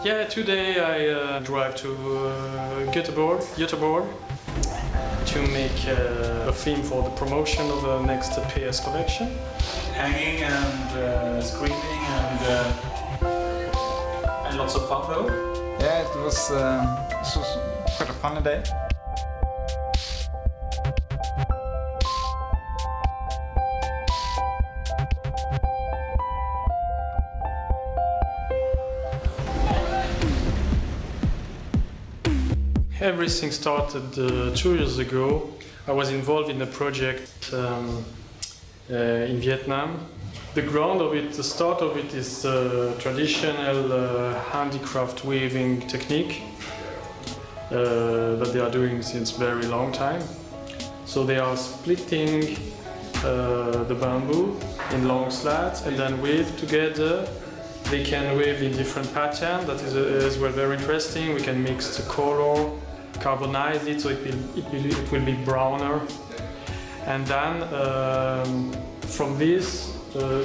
Yeah, today I drive to Göteborg to make a theme for the promotion of the next PS collection. Hanging and screaming and lots of fun though. Yeah, it was quite a funny day. Everything started 2 years ago. I was involved in a project in Vietnam. The ground of it, the start of it is traditional handicraft weaving technique that they are doing since very long time. So they are splitting the bamboo in long slats and then weave together. They can weave in different patterns. That is as well very interesting. We can mix the color, carbonize it so it will be browner. And then from these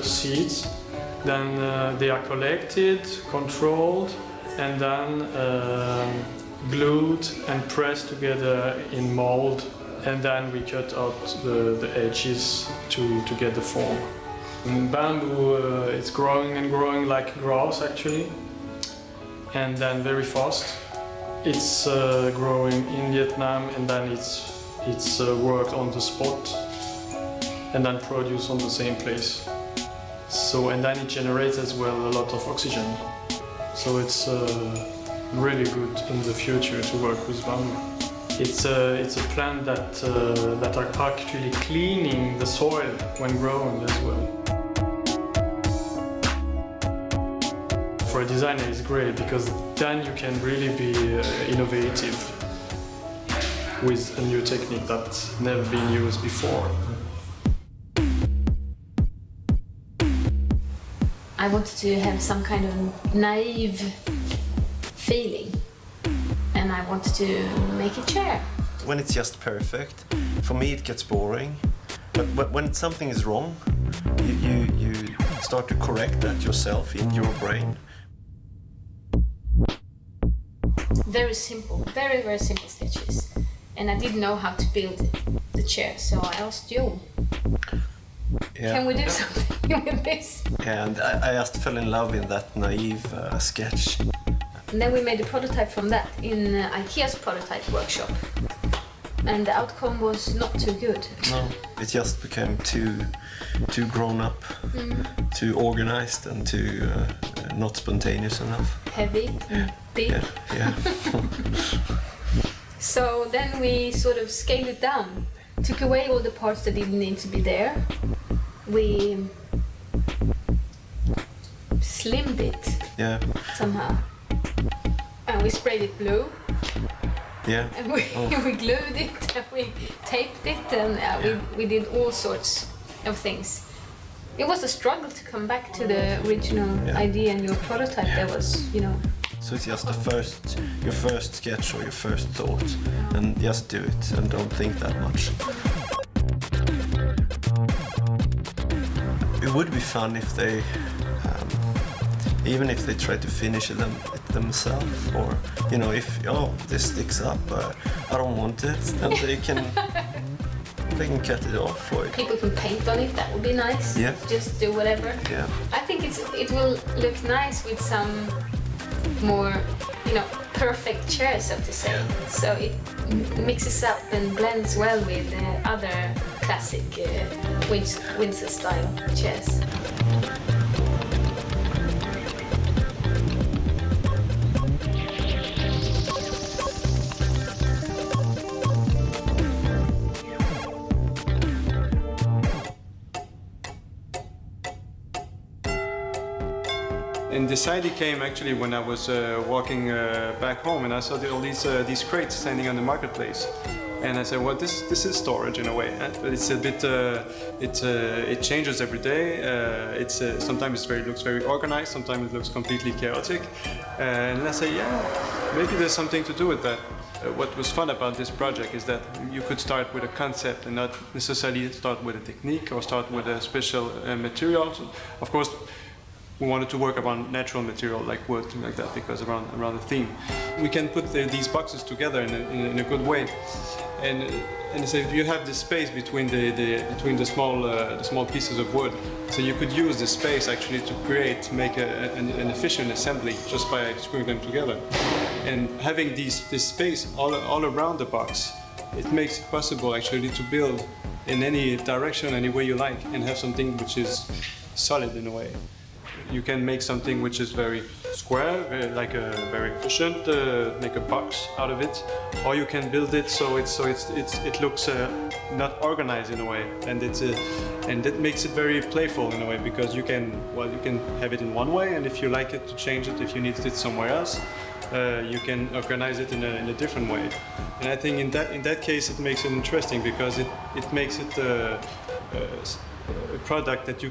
seeds, then they are collected, controlled, and then glued and pressed together in mold. And then we cut out the edges to get the form. And bamboo is growing and growing like grass actually, and then very fast. It's growing in Vietnam and then it's worked on the spot and then produced on the same place. So and then it generates as well a lot of oxygen. So it's really good in the future to work with bamboo. It's a plant that are actually cleaning the soil when grown as well. For a designer it's great because then you can really be innovative with a new technique that's never been used before. I wanted to have some kind of naive feeling and I wanted to make a chair. When it's just perfect, for me it gets boring. But when something is wrong, you start to correct that yourself in your brain. Very simple, very simple sketches. And I didn't know how to build the chair, so I asked you. Yeah. Can we do something with this? Yeah, and I just fell in love in that naive sketch. And then we made a prototype from that in IKEA's prototype workshop. And the outcome was not too good. No, it just became too grown up, too organized and too not spontaneous enough. Heavy, big. Yeah. So then we sort of scaled it down, took away all the parts that didn't need to be there. We slimmed it somehow. And we sprayed it blue. Yeah. And we glued it, and we taped it, and we did all sorts of things. It was a struggle to come back to the original idea and your prototype. That was, So it's just your first sketch or your first thought, and just do it and don't think that much. It would be fun if they, even if they try to finish it themselves, or if this sticks up, I don't want it, then they can cut it off. Or people can paint on it. That would be nice. Yeah. Just do whatever. Yeah. I think it will look nice with some more, perfect chairs, so to say. Yeah. So it mixes up and blends well with other classic Windsor style chairs. And this idea came actually when I was walking back home, and I saw all these crates standing on the marketplace, and I said, well, this is storage in a way, but it's a bit it changes every day. Sometimes it looks very organized, sometimes it looks completely chaotic, and I say, yeah, maybe there's something to do with that. What was fun about this project is that you could start with a concept and not necessarily start with a technique or start with a special material. Of course, we wanted to work around natural material like wood, things like that, because around the theme. We can put these boxes together in a good way. And so you have this space between the small pieces of wood, so you could use the space actually to make an efficient assembly just by screwing them together. And having this space all around the box, it makes it possible actually to build in any direction, any way you like, and have something which is solid in a way. You can make something which is very square, very efficient, make a box out of it, or you can build it so it looks not organized in a way, and that makes it very playful in a way, because you can have it in one way, and if you like it, to change it if you need it somewhere else, you can organize it in a different way. And I think in that case it makes it interesting, because it makes it a product that you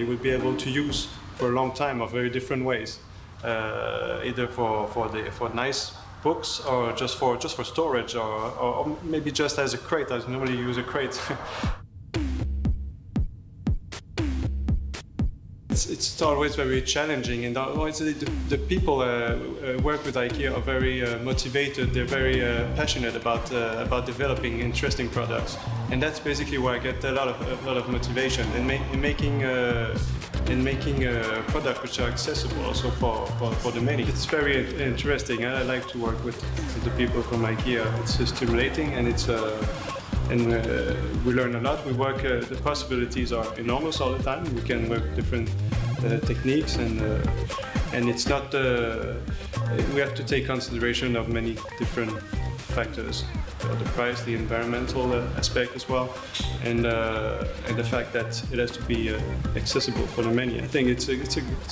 will be able to use for a long time of very different ways, either for nice books, or just for storage, or maybe just as a crate. I normally use a crate. It's always very challenging, and always the people work with IKEA are very motivated. They're very passionate about developing interesting products, and that's basically where I get a lot of motivation in making a product which are accessible also for the many. It's very interesting. I like to work with the people from IKEA. It's stimulating, and we learn a lot. We work. The possibilities are enormous all the time. We can work different techniques, and it's not. We have to take consideration of many different factors: the price, the environmental aspect as well, and the fact that it has to be accessible for the many. I think it's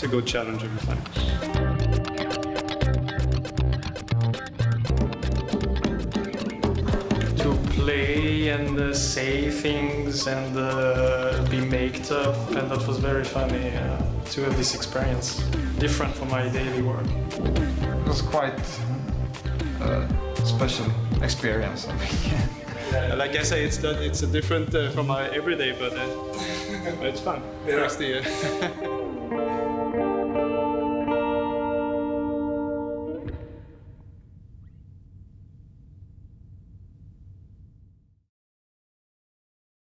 a good challenge every time. Play and say things and be made up, and that was very funny to have this experience, different from my daily work. It was quite a special experience, I think. Like I say, it's a different from my everyday, but it's fun. Yeah.